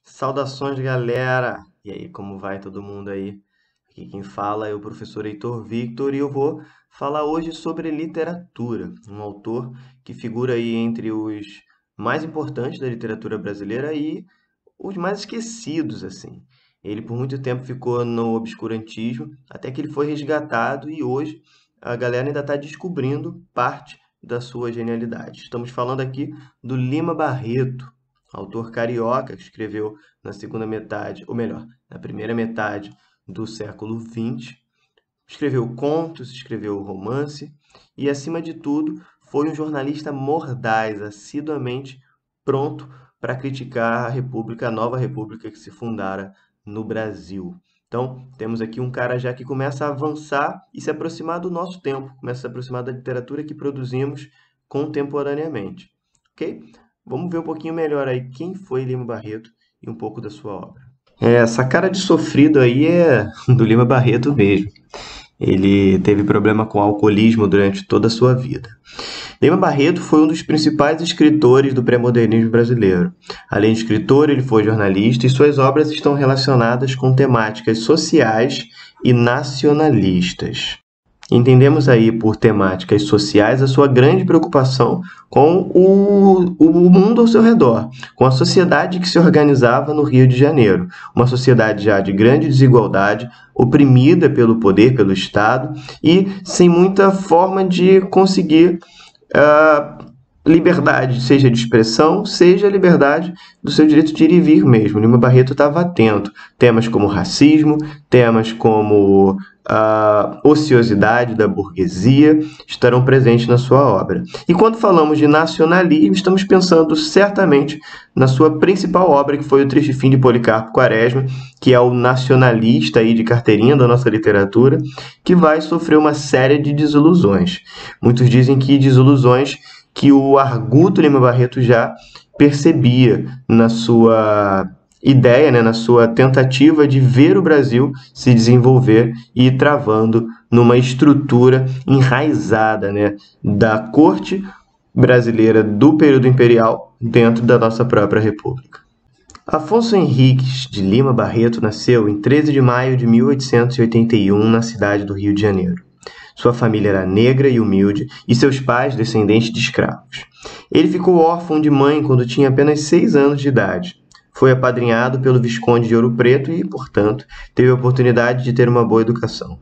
Saudações, galera! E aí, como vai todo mundo aí? Aqui quem fala é o professor Heitor Victor e eu vou falar hoje sobre literatura, um autor que figura aí entre os mais importantes da literatura brasileira e os mais esquecidos, assim. Ele por muito tempo ficou no obscurantismo, até que ele foi resgatado e hoje a galera ainda está descobrindo parte da sua genialidade. Estamos falando aqui do Lima Barreto, autor carioca que escreveu na segunda metade, ou melhor, na primeira metade do século XX. Escreveu contos, escreveu romance e, acima de tudo, foi um jornalista mordaz, assiduamente pronto para criticar a República, a nova República que se fundara no Brasil. Então, temos aqui um cara já que começa a avançar e se aproximar do nosso tempo, começa a se aproximar da literatura que produzimos contemporaneamente. Ok? Vamos ver um pouquinho melhor aí quem foi Lima Barreto e um pouco da sua obra. Essa cara de sofrido aí é do Lima Barreto mesmo. Ele teve problema com alcoolismo durante toda a sua vida. Lima Barreto foi um dos principais escritores do pré-modernismo brasileiro. Além de escritor, ele foi jornalista e suas obras estão relacionadas com temáticas sociais e nacionalistas. Entendemos aí por temáticas sociais a sua grande preocupação com o mundo ao seu redor, com a sociedade que se organizava no Rio de Janeiro, uma sociedade já de grande desigualdade, oprimida pelo poder, pelo Estado e sem muita forma de conseguir liberdade, seja de expressão, seja a liberdade do seu direito de ir e vir mesmo. Lima Barreto estava atento. Temas como racismo, temas como a ociosidade da burguesia estarão presentes na sua obra. E quando falamos de nacionalismo, estamos pensando certamente na sua principal obra, que foi o Triste Fim de Policarpo Quaresma, que é o nacionalista aí de carteirinha da nossa literatura, que vai sofrer uma série de desilusões. Muitos dizem que desilusões que o Arguto Lima Barreto já percebia na sua ideia, né, na sua tentativa de ver o Brasil se desenvolver e ir travando numa estrutura enraizada, né, da corte brasileira do período imperial dentro da nossa própria república. Afonso Henriques de Lima Barreto nasceu em 13 de maio de 1881 na cidade do Rio de Janeiro. Sua família era negra e humilde e seus pais descendentes de escravos. Ele ficou órfão de mãe quando tinha apenas 6 anos de idade. Foi apadrinhado pelo Visconde de Ouro Preto e, portanto, teve a oportunidade de ter uma boa educação.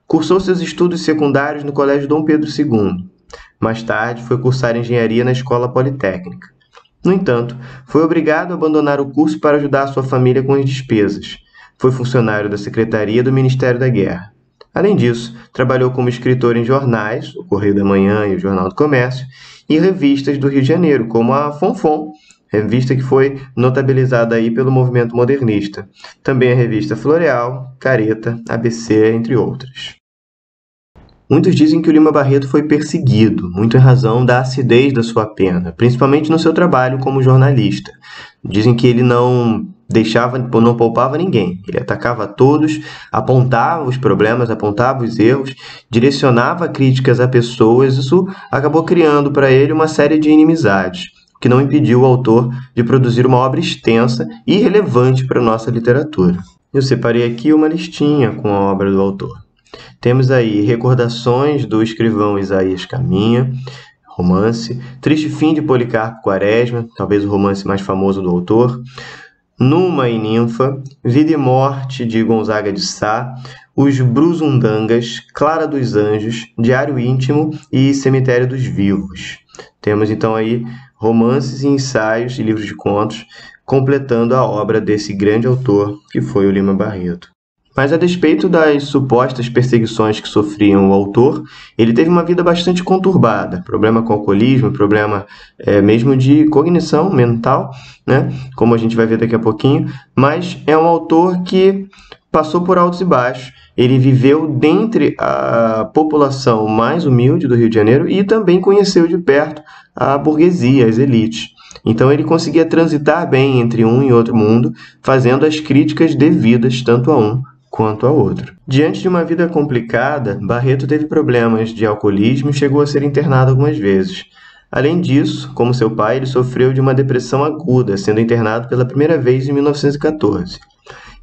Cursou seus estudos secundários no Colégio Dom Pedro II. Mais tarde, foi cursar engenharia na Escola Politécnica. No entanto, foi obrigado a abandonar o curso para ajudar a sua família com as despesas. Foi funcionário da Secretaria do Ministério da Guerra. Além disso, trabalhou como escritor em jornais, o Correio da Manhã e o Jornal do Comércio, e revistas do Rio de Janeiro, como a Fonfon, revista que foi notabilizada aí pelo movimento modernista. Também a revista Floreal, Careta, ABC, entre outras. Muitos dizem que o Lima Barreto foi perseguido, muito em razão da acidez da sua pena, principalmente no seu trabalho como jornalista. Dizem que ele não poupava ninguém. Ele atacava a todos, apontava os problemas, apontava os erros, direcionava críticas a pessoas. Isso acabou criando para ele uma série de inimizades, que não impediu o autor de produzir uma obra extensa e relevante para a nossa literatura. Eu separei aqui uma listinha com a obra do autor. Temos aí Recordações do escrivão Isaías Caminha, romance, Triste Fim de Policarpo Quaresma, talvez o romance mais famoso do autor, Numa e Ninfa, Vida e Morte de Gonzaga de Sá, Os Brusundangas, Clara dos Anjos, Diário Íntimo e Cemitério dos Vivos. Temos então aí romances e ensaios e livros de contos, completando a obra desse grande autor que foi o Lima Barreto. Mas, a despeito das supostas perseguições que sofriam o autor, ele teve uma vida bastante conturbada. Problema com alcoolismo, problema mesmo de cognição mental, né? Como a gente vai ver daqui a pouquinho. Mas é um autor que passou por altos e baixos. Ele viveu dentre a população mais humilde do Rio de Janeiro e também conheceu de perto a burguesia, as elites. Então ele conseguia transitar bem entre um e outro mundo, fazendo as críticas devidas tanto a um quanto a outro. Diante de uma vida complicada, Barreto teve problemas de alcoolismo e chegou a ser internado algumas vezes. Além disso, como seu pai, ele sofreu de uma depressão aguda, sendo internado pela primeira vez em 1914.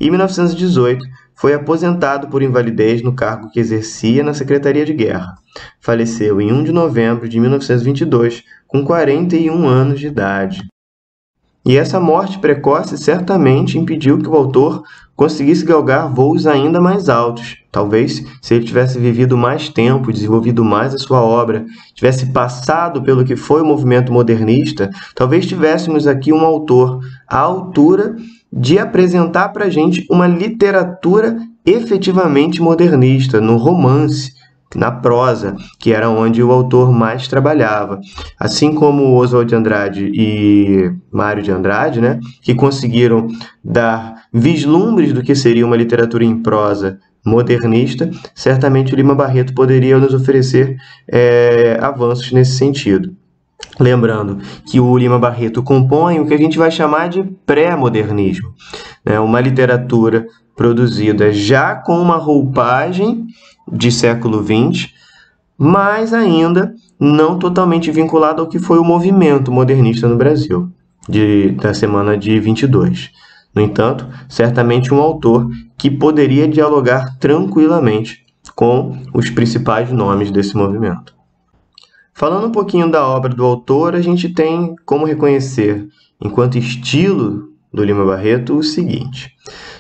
Em 1918, foi aposentado por invalidez no cargo que exercia na Secretaria de Guerra. Faleceu em 1 de novembro de 1922, com 41 anos de idade. E essa morte precoce certamente impediu que o autor conseguisse galgar voos ainda mais altos. Talvez, se ele tivesse vivido mais tempo, desenvolvido mais a sua obra, tivesse passado pelo que foi o movimento modernista, talvez tivéssemos aqui um autor à altura de apresentar para a gente uma literatura efetivamente modernista, no romance, na prosa, que era onde o autor mais trabalhava. Assim como Oswald de Andrade e Mário de Andrade, né, que conseguiram dar vislumbres do que seria uma literatura em prosa modernista, certamente o Lima Barreto poderia nos oferecer avanços nesse sentido. Lembrando que o Lima Barreto compõe o que a gente vai chamar de pré-modernismo, né? Uma literatura produzida já com uma roupagem de século XX, mas ainda não totalmente vinculada ao que foi o movimento modernista no Brasil, da semana de 22. No entanto, certamente um autor que poderia dialogar tranquilamente com os principais nomes desse movimento. Falando um pouquinho da obra do autor, a gente tem como reconhecer, enquanto estilo do Lima Barreto, o seguinte: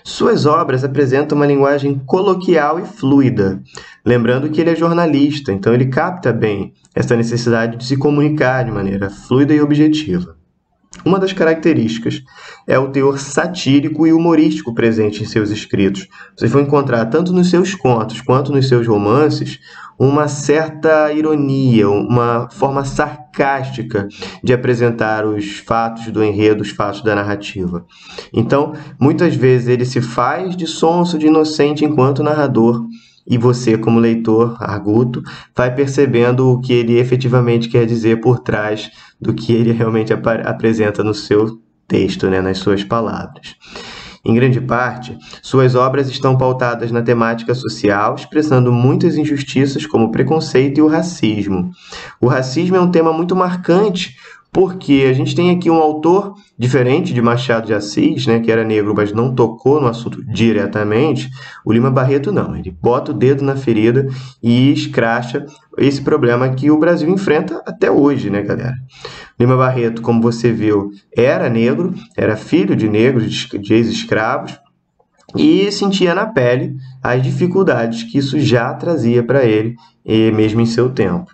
suas obras apresentam uma linguagem coloquial e fluida, lembrando que ele é jornalista, então ele capta bem essa necessidade de se comunicar de maneira fluida e objetiva. Uma das características é o teor satírico e humorístico presente em seus escritos. Vocês vão encontrar, tanto nos seus contos quanto nos seus romances, uma certa ironia, uma forma sarcástica de apresentar os fatos do enredo, os fatos da narrativa. Então, muitas vezes ele se faz de sonso, de inocente enquanto narrador, e você, como leitor arguto, vai percebendo o que ele efetivamente quer dizer por trás do que ele realmente apresenta no seu texto, né, nas suas palavras. Em grande parte, suas obras estão pautadas na temática social, expressando muitas injustiças como o preconceito e o racismo. O racismo é um tema muito marcante, porque a gente tem aqui um autor diferente de Machado de Assis, né, que era negro, mas não tocou no assunto diretamente. O Lima Barreto não, ele bota o dedo na ferida e escracha esse problema que o Brasil enfrenta até hoje, né, galera? Lima Barreto, como você viu, era negro, era filho de negros, de ex-escravos, e sentia na pele as dificuldades que isso já trazia para ele, mesmo em seu tempo.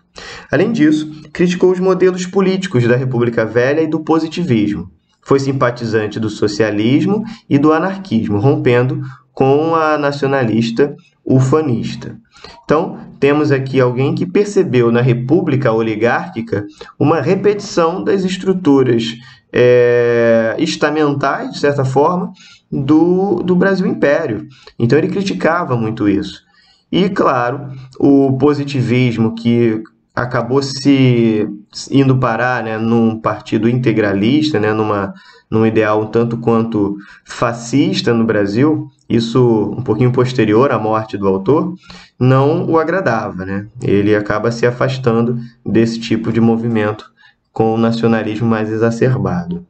Além disso, criticou os modelos políticos da República Velha e do positivismo. Foi simpatizante do socialismo e do anarquismo, rompendo com a nacionalista ufanista. Então, temos aqui alguém que percebeu na República Oligárquica uma repetição das estruturas estamentais, de certa forma, do Brasil Império. Então, ele criticava muito isso. E, claro, o positivismo, que acabou se indo parar, né, num partido integralista, né, num ideal um tanto quanto fascista no Brasil, isso um pouquinho posterior à morte do autor, não o agradava, né? Ele acaba se afastando desse tipo de movimento com o nacionalismo mais exacerbado.